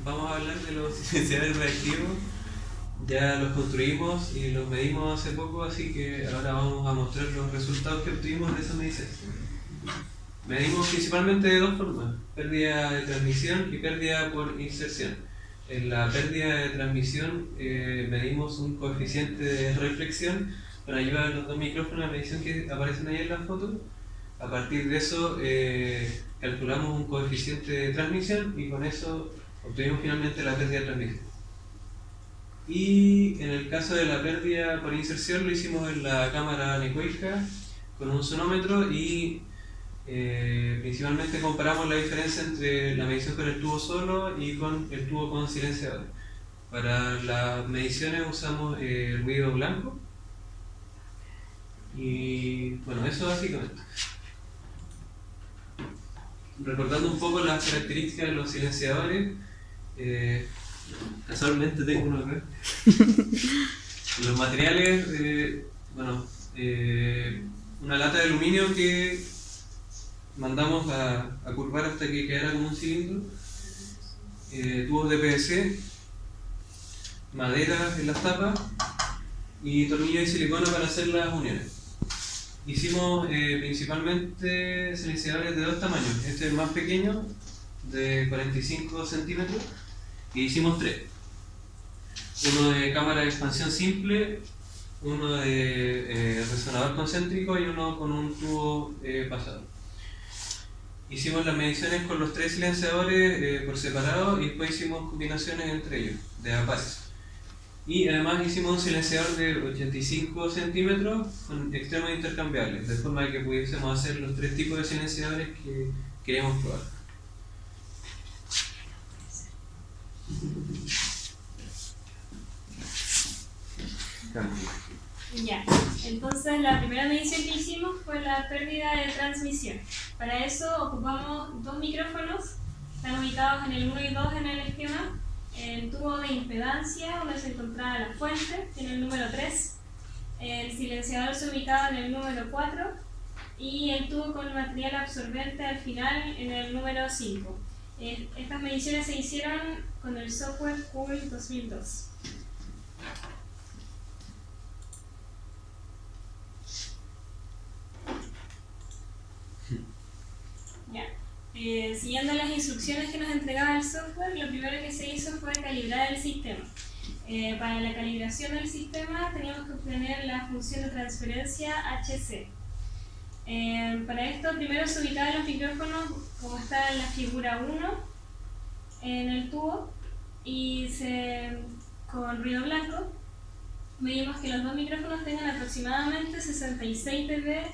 Vamos a hablar de los silenciadores reactivos. Ya los construimos y los medimos hace poco, así que ahora vamos a mostrar los resultados que obtuvimos de esas mediciones. Medimos principalmente de dos formas: pérdida de transmisión y pérdida por inserción. En la pérdida de transmisión medimos un coeficiente de reflexión con ayuda de los dos micrófonos de medición que aparecen ahí en la foto. A partir de eso calculamos un coeficiente de transmisión y con eso obtuvimos finalmente la pérdida de transmisión. Y en el caso de la pérdida por inserción lo hicimos en la cámara anecoica con un sonómetro y principalmente comparamos la diferencia entre la medición con el tubo solo y con el tubo con silenciador. Para las mediciones usamos ruido blanco y bueno, eso básicamente. Recordando un poco las características de los silenciadores, casualmente tengo uno acá. Los materiales, una lata de aluminio que mandamos a curvar hasta que quedara como un cilindro, tubos de PVC, madera en las tapas y tornillos de silicona para hacer las uniones. Hicimos principalmente silenciadores de dos tamaños. Este es el más pequeño, de 45 centímetros, y hicimos tres. Uno de cámara de expansión simple, uno de resonador concéntrico y uno con un tubo pasado. Hicimos las mediciones con los tres silenciadores por separado y después hicimos combinaciones entre ellos, de a pares. Y además hicimos un silenciador de 85 centímetros con extremos intercambiables, de forma que pudiésemos hacer los tres tipos de silenciadores que queríamos probar. Ya, entonces la primera medición que hicimos fue la pérdida de transmisión. Para eso ocupamos dos micrófonos, están ubicados en el 1 y 2 en el esquema. El tubo de impedancia, donde se encontraba la fuente, tiene el número 3. El silenciador se ubicaba en el número 4. Y el tubo con material absorbente al final en el número 5. Estas mediciones se hicieron con el software Cool 2002. Ya. Siguiendo las instrucciones que nos entregaba el software, lo primero que se hizo fue calibrar el sistema. Para la calibración del sistema teníamos que obtener la función de transferencia HC. Para esto primero se ubicaban los micrófonos como está en la figura 1 en el tubo y con ruido blanco medimos que los dos micrófonos tengan aproximadamente 66 dB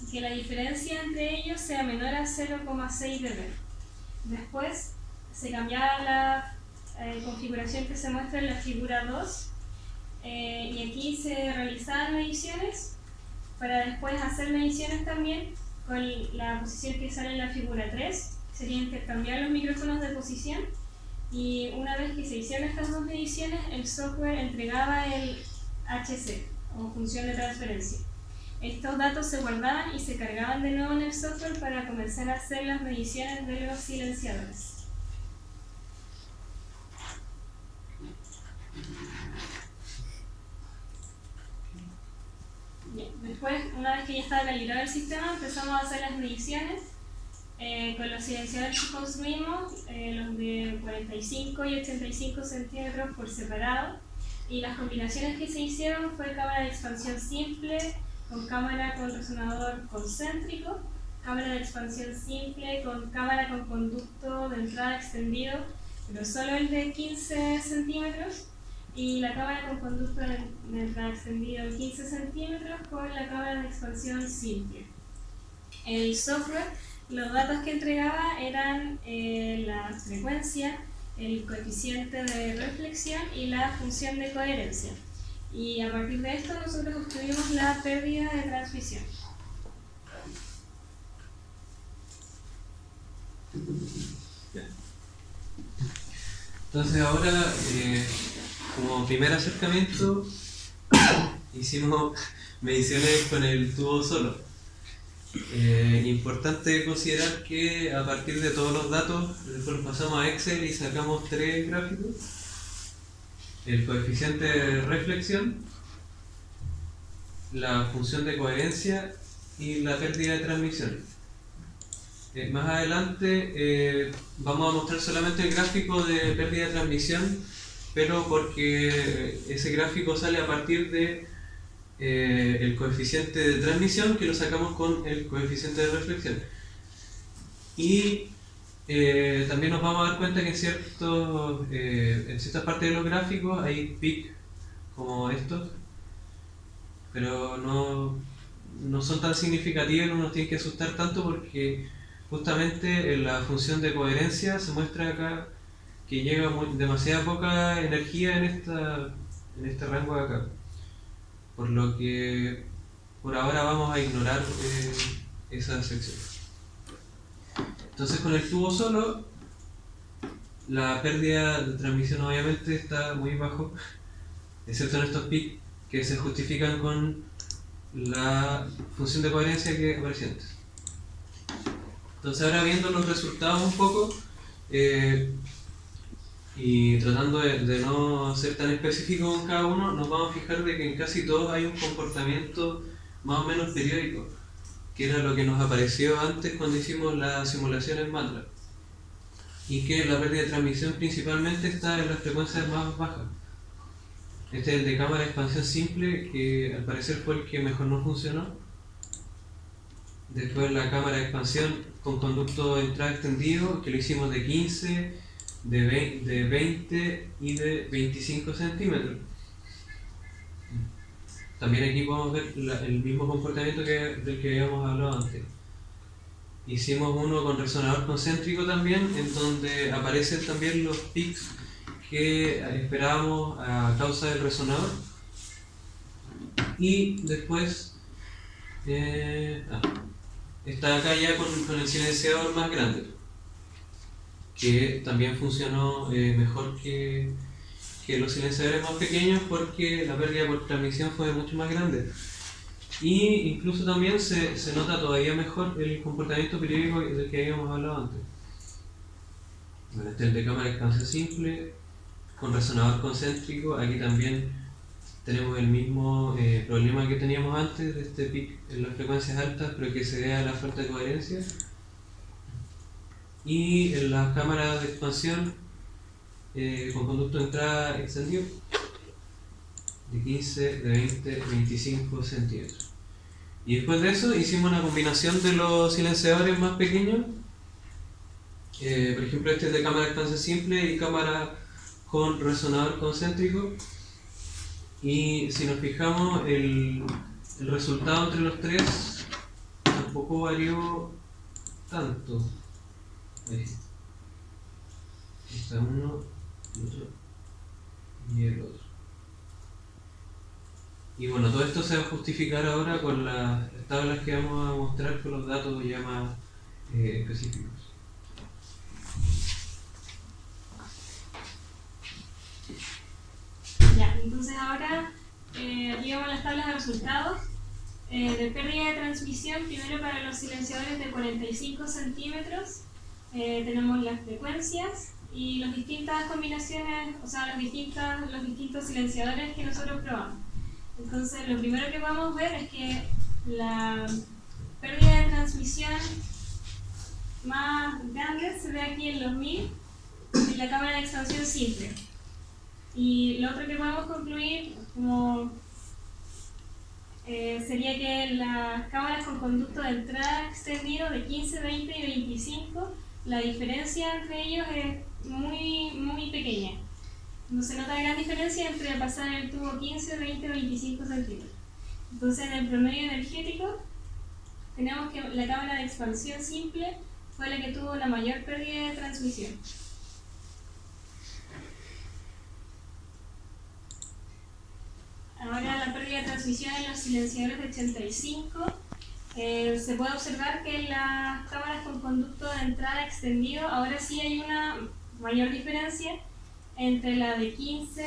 y que la diferencia entre ellos sea menor a 0,6 dB. Después se cambiaba la configuración que se muestra en la figura 2 y aquí se realizaban mediciones para después hacer mediciones también con la posición que sale en la figura 3. Sería intercambiar los micrófonos de posición y una vez que se hicieron estas dos mediciones el software entregaba el HC o función de transferencia. Estos datos se guardaban y se cargaban de nuevo en el software para comenzar a hacer las mediciones de los silenciadores. Bien, después, una vez que ya estaba calibrado el sistema, empezamos a hacer las mediciones con los silenciadores que construimos, los de 45 y 85 centímetros por separado, y las combinaciones que se hicieron fue cámara de expansión simple con cámara con resonador concéntrico, cámara de expansión simple con cámara con conducto de entrada extendido, pero solo el de 15 centímetros, y la cámara con conducto de entrada extendido de 15 centímetros con la cámara de expansión simple. El software, los datos que entregaba eran la frecuencia, el coeficiente de reflexión y la función de coherencia. Y a partir de esto nosotros obtuvimos la pérdida de transmisión. Entonces ahora, como primer acercamiento, hicimos mediciones con el tubo solo. Importante considerar que a partir de todos los datos, después los pasamos a Excel y sacamos tres gráficos. El coeficiente de reflexión, la función de coherencia y la pérdida de transmisión. Más adelante vamos a mostrar solamente el gráfico de pérdida de transmisión, pero porque ese gráfico sale a partir de el coeficiente de transmisión, que lo sacamos con el coeficiente de reflexión. Y también nos vamos a dar cuenta que en ciertas partes de los gráficos hay peak como estos, pero no son tan significativos, no nos tienen que asustar tanto, porque justamente en la función de coherencia se muestra acá que llega demasiada poca energía en este rango de acá, por lo que por ahora vamos a ignorar esa sección. Entonces, con el tubo solo, la pérdida de transmisión obviamente está muy bajo, excepto en estos picos que se justifican con la función de coherencia que aparece antes. Entonces, ahora viendo los resultados un poco y tratando de no ser tan específico con cada uno, nos vamos a fijar de que en casi todos hay un comportamiento más o menos periódico, que era lo que nos apareció antes cuando hicimos la simulación en MATLAB, y que la pérdida de transmisión principalmente está en las frecuencias más bajas. Este es el de cámara de expansión simple, que al parecer fue el que mejor nos funcionó. Después la cámara de expansión con conducto de entrada extendido, que lo hicimos de 15, de 20 y de 25 centímetros. También aquí podemos ver el mismo comportamiento del que habíamos hablado antes. Hicimos uno con resonador concéntrico también, en donde aparecen también los peaks que esperábamos a causa del resonador. Y después está acá ya con el silenciador más grande, que también funcionó mejor que los silenciadores más pequeños, porque la pérdida por transmisión fue mucho más grande. Y incluso también se nota todavía mejor el comportamiento periódico del que habíamos hablado antes. Bueno, este es el de cámara de expansión simple con resonador concéntrico. Aquí también tenemos el mismo problema que teníamos antes de este pic en las frecuencias altas, pero que se debe a la falta de coherencia. Y en las cámaras de expansión con conducto de entrada extendido de 15, de 20, 25 centímetros. Y después de eso hicimos una combinación de los silenciadores más pequeños. Por ejemplo, este es de cámara de expansión simple y cámara con resonador concéntrico. Y si nos fijamos, el resultado entre los tres tampoco varió tanto. Ahí está uno, el otro y el otro. Y bueno, todo esto se va a justificar ahora con las tablas que vamos a mostrar con los datos ya más específicos. Ya, entonces ahora aquí vamos a las tablas de resultados. De pérdida de transmisión, primero para los silenciadores de 45 centímetros, tenemos las frecuencias y las distintas combinaciones, o sea, los distintos silenciadores que nosotros probamos. Entonces, lo primero que vamos a ver es que la pérdida de transmisión más grande se ve aquí en los 1000 en la cámara de expansión simple. Y lo otro que podemos concluir sería que las cámaras con conducto de entrada extendido de 15, 20 y 25, la diferencia entre ellos es muy pequeña. No se nota gran diferencia entre pasar el tubo 15, 20 o 25 centímetros. Entonces, en el promedio energético, tenemos que la cámara de expansión simple fue la que tuvo la mayor pérdida de transmisión. Ahora, la pérdida de transmisión en los silenciadores de 85. Se puede observar que en las cámaras con conducto de entrada extendido, ahora sí hay una mayor diferencia entre la de 15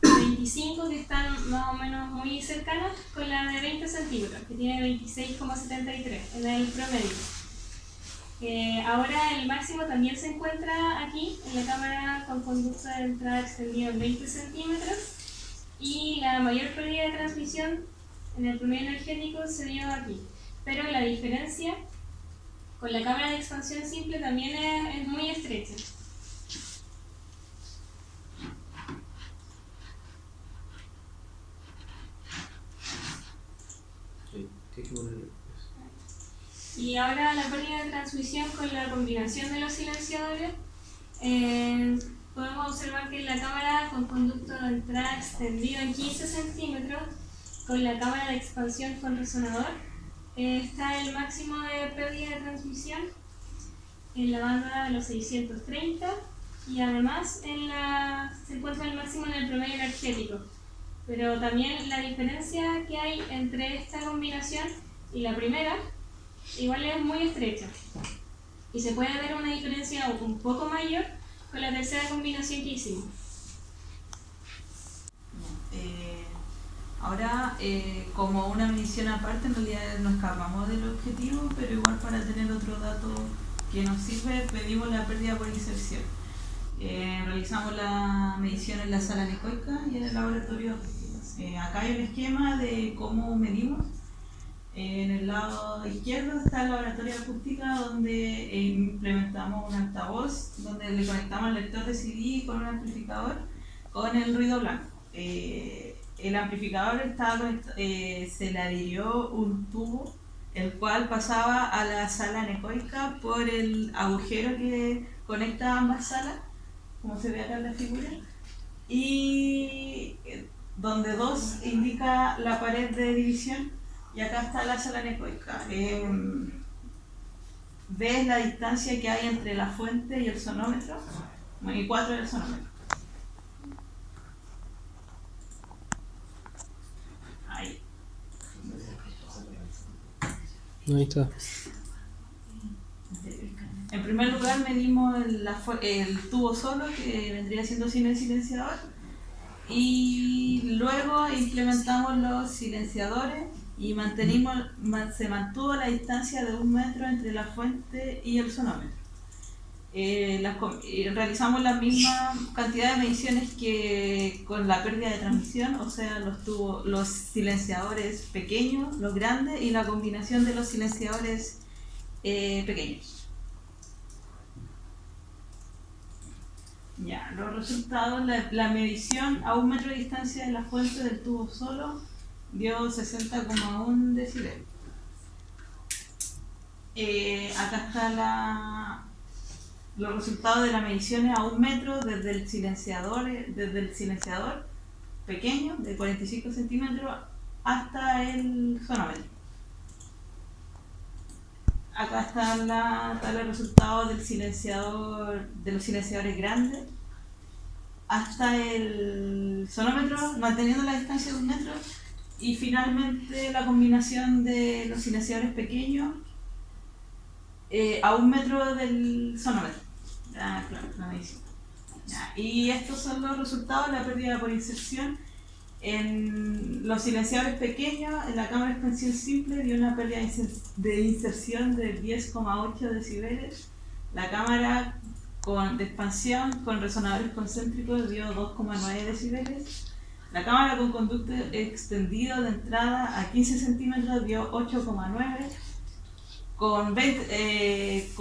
25 que están más o menos muy cercanas, con la de 20 centímetros, que tiene 26,73 en el promedio. Ahora el máximo también se encuentra aquí, en la cámara con conducto de entrada extendido en 20 centímetros, y la mayor pérdida de transmisión en el promedio energético se dio aquí. Pero la diferencia con la cámara de expansión simple también es muy estrecha. Y ahora la pérdida de transmisión con la combinación de los silenciadores. Podemos observar que en la cámara con conducto de entrada extendido en 15 centímetros, con la cámara de expansión con resonador, está el máximo de pérdida de transmisión en la banda de los 630 y además se encuentra el máximo en el promedio energético. Pero también la diferencia que hay entre esta combinación y la primera igual es muy estrecha. Y se puede ver una diferencia un poco mayor con la tercera combinación que hicimos. Ahora, como una medición aparte, en realidad nos escapamos del objetivo, pero igual para tener otro dato que nos sirve, pedimos la pérdida por inserción. Realizamos la medición en la sala anecoica y en el laboratorio. Acá hay un esquema de cómo medimos. En el lado izquierdo está el laboratorio de acústica, donde implementamos un altavoz, donde le conectamos el lector de CD con un amplificador con el ruido blanco. El amplificador se le adhirió un tubo, el cual pasaba a la sala anecoica por el agujero que conecta ambas salas, como se ve acá en la figura, y donde 2 indica la pared de división, y acá está la sala anecoica. ¿Ves la distancia que hay entre la fuente y el sonómetro? Bueno, y 4 del sonómetro. Ahí. Ahí está. En primer lugar medimos el tubo solo, que vendría siendo sin el silenciador, y luego implementamos los silenciadores y se mantuvo la distancia de 1 metro entre la fuente y el sonómetro. Realizamos la misma cantidad de mediciones que con la pérdida de transmisión, o sea, los silenciadores pequeños, los grandes, y la combinación de los silenciadores pequeños. Ya, los resultados, la medición a 1 metro de distancia de la fuente del tubo solo dio 60,1 decibel. Acá está los resultados de las mediciones a 1 metro desde el silenciador pequeño de 45 centímetros hasta el sonómetro. Acá están los resultados de los silenciadores grandes hasta el sonómetro, manteniendo la distancia de 1 metro, y finalmente la combinación de los silenciadores pequeños a 1 metro del sonómetro. Claro, la medición. Y estos son los resultados de la pérdida por inserción. En los silenciadores pequeños, en la cámara de expansión simple dio una pérdida de inserción de 10,8 decibeles. La cámara de expansión con resonadores concéntricos dio 2,9 decibeles. La cámara con conducto extendido de entrada a 15 centímetros dio 8,9. Con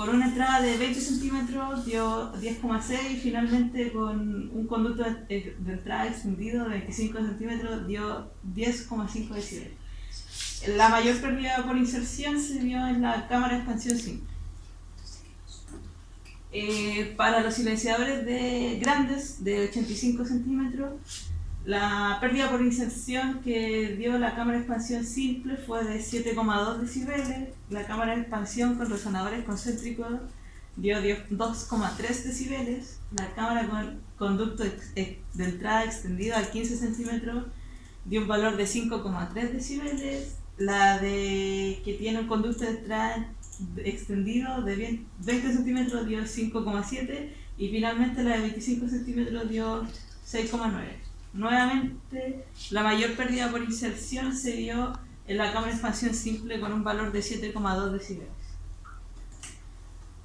una entrada de 20 centímetros dio 10,6, y finalmente con un conducto de entrada extendido de 25 centímetros dio 10,5 decibeles. La mayor pérdida por inserción se dio en la cámara de expansión simple. Para los silenciadores grandes de 85 centímetros, la pérdida por inserción que dio la cámara de expansión simple fue de 7,2 decibeles. La cámara de expansión con resonadores concéntricos dio 2,3 decibeles. La cámara con conducto de entrada extendido a 15 centímetros dio un valor de 5,3 decibeles. La que tiene un conducto de entrada extendido de 20 centímetros dio 5,7, y finalmente la de 25 centímetros dio 6,9. Nuevamente, la mayor pérdida por inserción se dio en la cámara de expansión simple con un valor de 7,2 decibeles.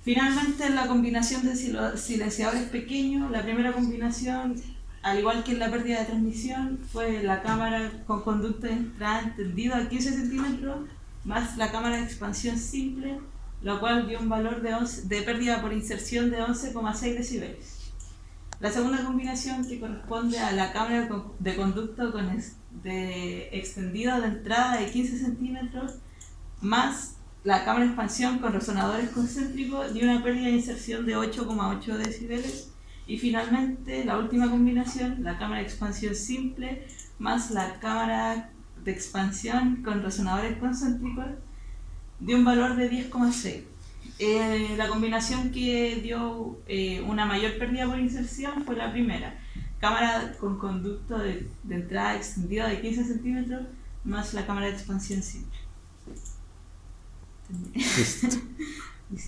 Finalmente, en la combinación de silenciadores pequeños, la primera combinación, al igual que en la pérdida de transmisión, fue la cámara con conducto de entrada entendido a 15 centímetros más la cámara de expansión simple, lo cual dio un valor de pérdida por inserción de 11,6 decibeles. La segunda combinación, que corresponde a la cámara de conducto extendido de entrada de 15 centímetros más la cámara de expansión con resonadores concéntricos, dio una pérdida de inserción de 8,8 decibeles. Y finalmente, la última combinación, la cámara de expansión simple más la cámara de expansión con resonadores concéntricos, dio un valor de 10,6. La combinación que dio una mayor pérdida por inserción fue la primera, cámara con conducto de entrada extendido de 15 centímetros más la cámara de expansión simple.